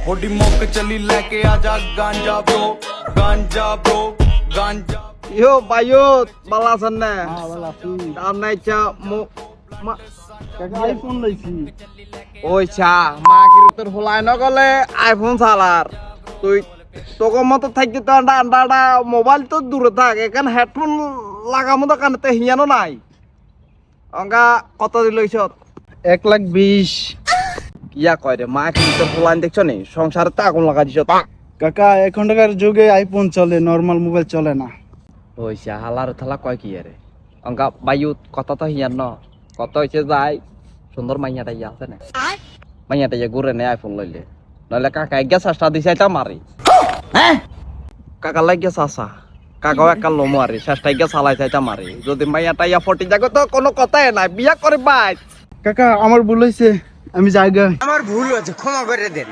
होडी मोक चली लेके आजा गांजा ब्रो गांजा ইয়ো বাইও বালা আছেন না ভালো আছি আর নাইচা কাকা আইফোন লইছি ওই চা মা কি তোর হলাই নগলে আইফোন চালার তুই তোকে মতো থাকি তো আন্ডাটা মোবাইল তো দূরে থাক এখানে হেডফোন লাগামো তো কানেতে হিয়ানো নাই অঙ্কা কত দিল 1,20,000 ইয়া কয় রে মা কি তোর হলাই দেখছ নি সংসারে তো আগুন লাগা দিছ কাকা এখনকার যুগে আইফোন চলে নরমাল মোবাইল চলে না ওই চা হালার থালা কয় কি রে অঙ্কা বায়ু কত তো হিয়ান ন কত হইছে যাই সুন্দর মাইয়াটা ইয়া আছে না মাইয়াটা ইয়া ঘুরে নে আইফোন লইলে নইলে কাকা এক চেষ্টা দিছে এটা মারি হ্যাঁ কাকা লাগে চাচা কাকাও একাল লো মারি চেষ্টা গিয়া চালাই চাইটা মারি যদি মাইয়াটা ইয়া ফটি যাগো তো কোনো কথাই নাই বিয়া করে বাই কাকা আমার ভুল হইছে আমি জায়গা আমার ভুল হয়েছে ক্ষমা করে দেন